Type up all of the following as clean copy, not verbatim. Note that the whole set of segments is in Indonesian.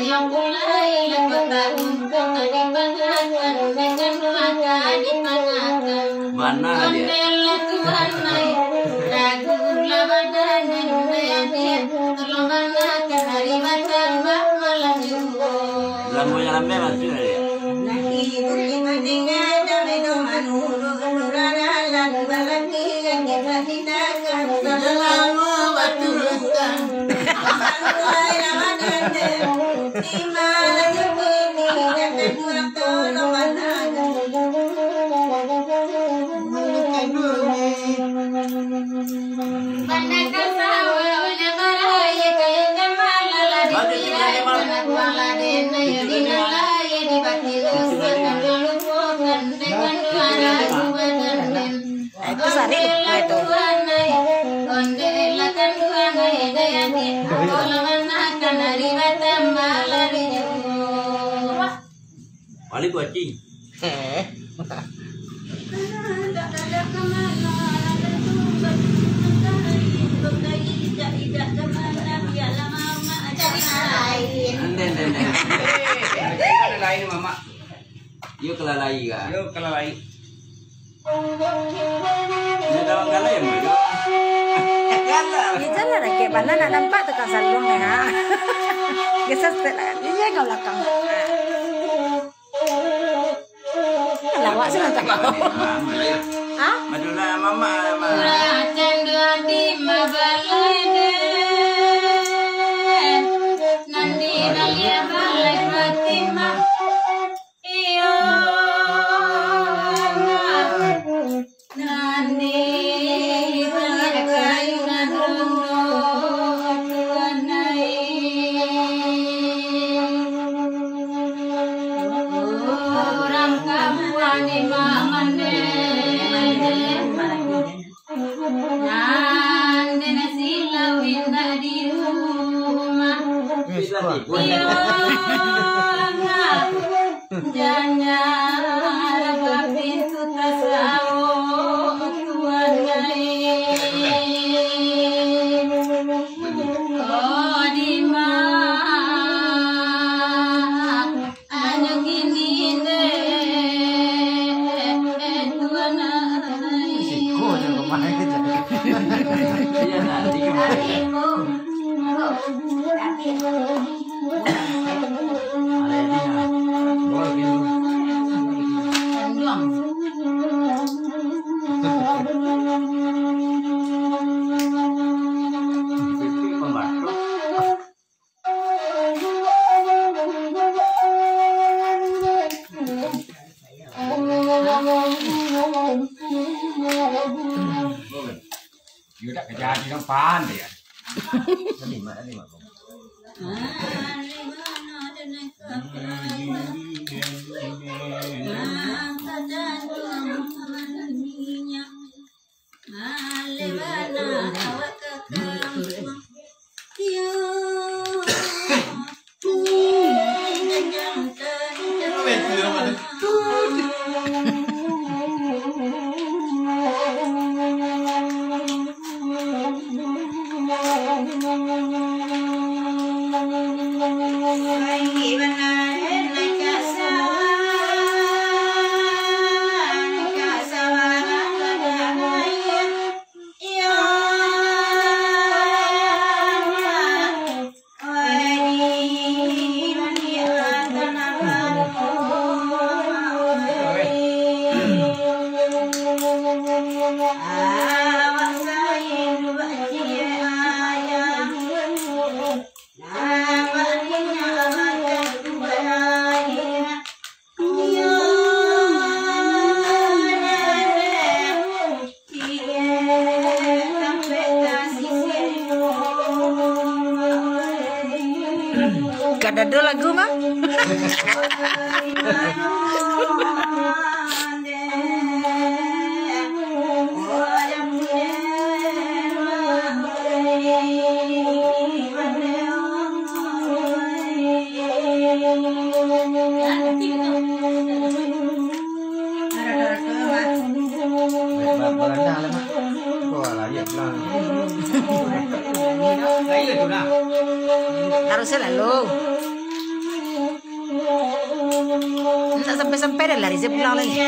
yang mulai tahun dipanahkan dengan mata dipanahkan Mana dia? Tuhan naik ragu labadan dan tolong anakkan hari macan malam juga. Lampunya lambe masih ada ya? Naki bukti mendingan damai domanu nuranalan balaki yang kita tindakan selama batu rentang. Santai labadan lima lagi ini dan kedua tolong anakkan. Bandar sawah oleh baraya kaya jamalala di tirai anak maladen ayo dinalaya di bati lusakan lupukan dengan suara kubadan Itu sari itu. Ondela kan duanai dayati kolam anakan hari batam malari jauh. Balik gua cing. Lain mama. Yuk kelalai ga? Yuk kelalai. Ini dalam kala ya mah. Kita lah kayak mana nak nampak tu kan salung ni ha. Kita setelah dia kau lakang. Lawak sih tak mau. Ha? Madura mama. Rajan dua di mabalai nanti dalia balai Fatima. Iyo nanti dalia kayu nadono tuanai. Orang kamuan imamane. Nande nasilau indah di rumah. Jangan pintu tasawuf tuanai. Oh dima anu gini deh tuanai. Iya nanti Yuda kerja di tempat dia. Ini mana ni mak? Gak ada lagu mah. Harusnya lalu. nggak sampai-sampai dah lari, saya pulang lagi.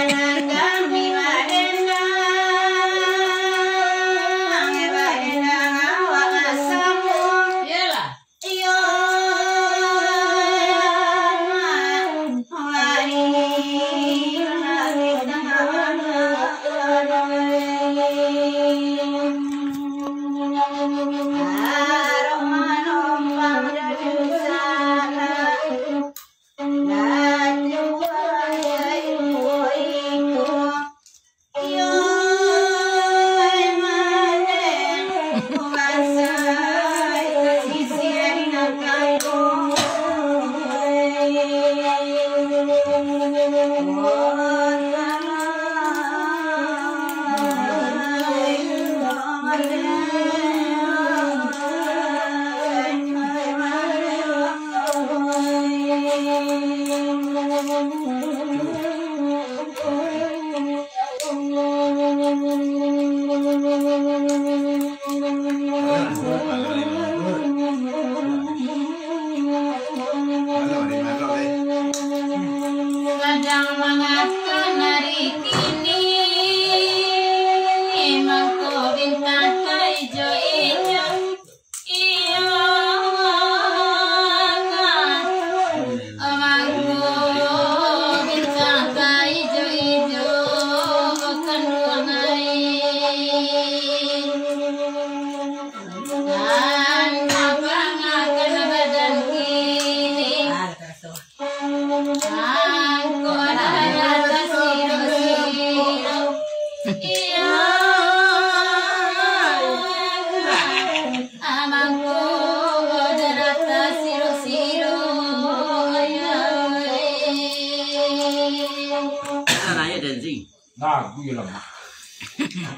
Nah, gue lemah.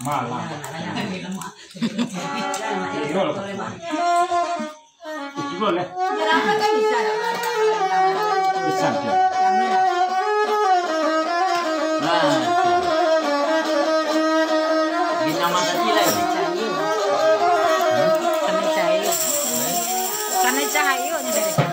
Malah. Boleh. Bisa ya. Bintang mata cila ini. Karena cahaya ini dari sana.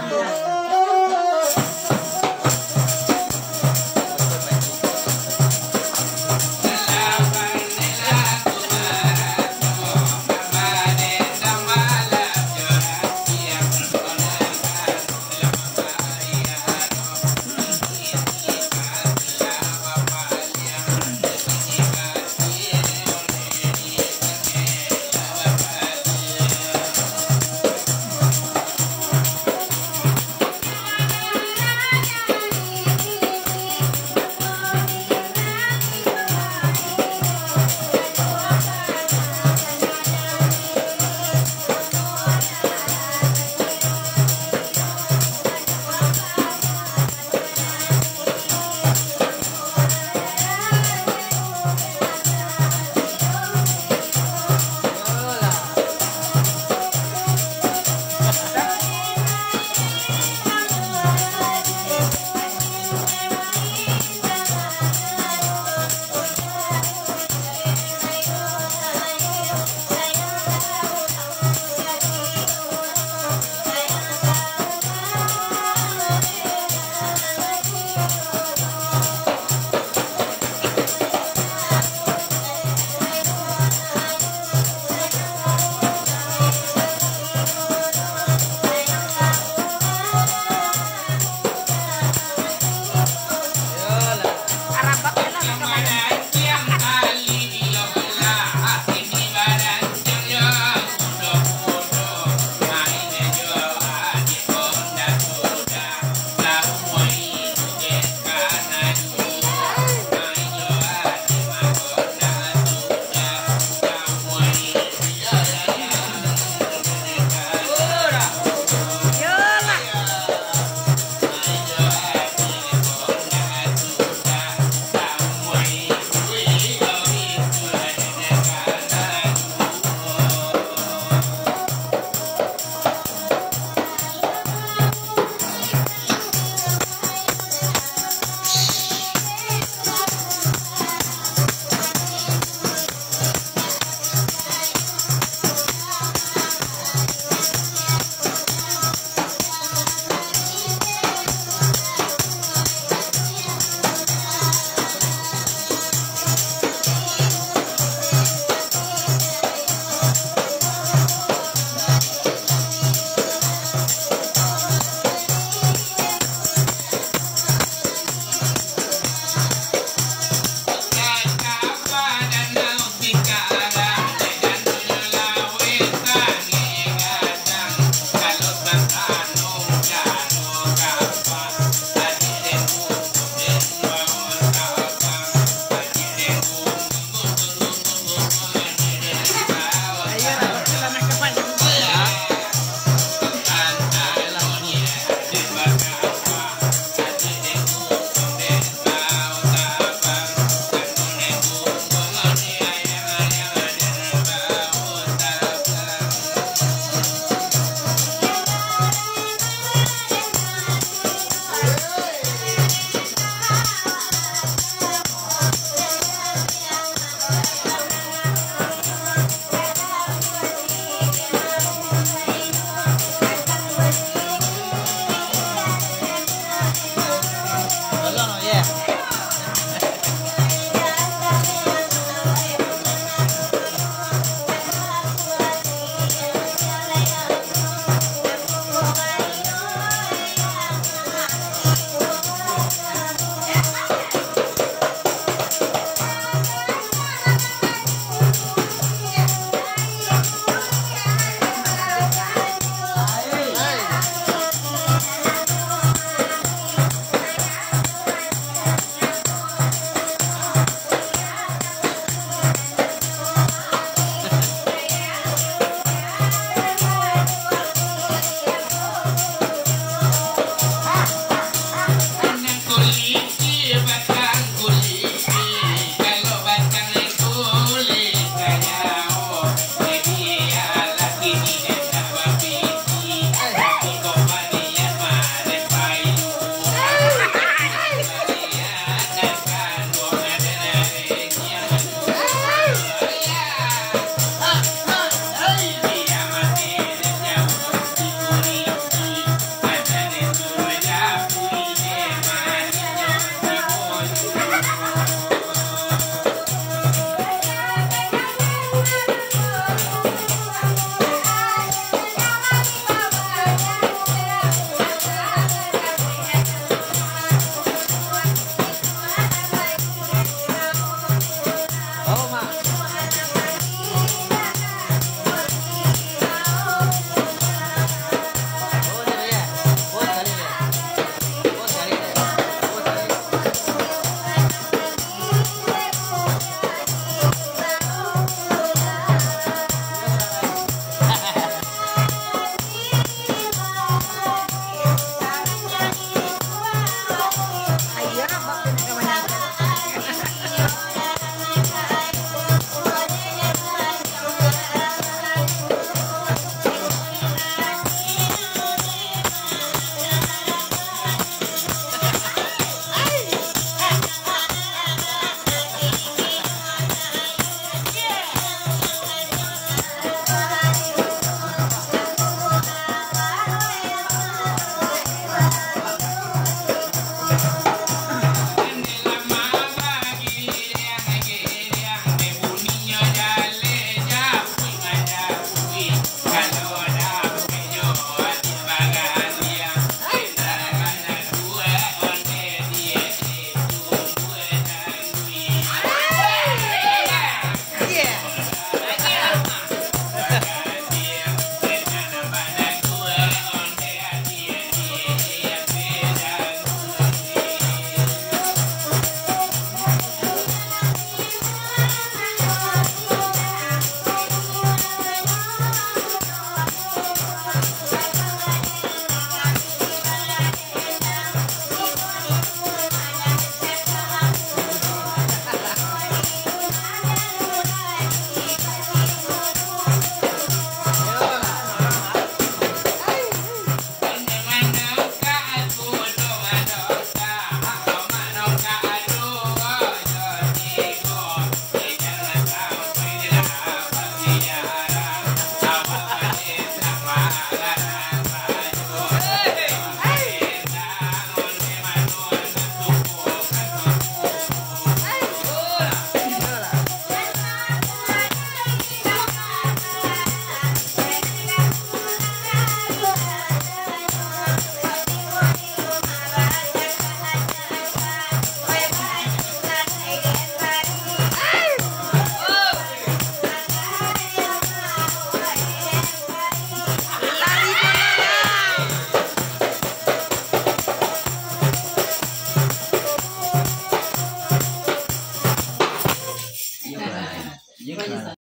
Thank you.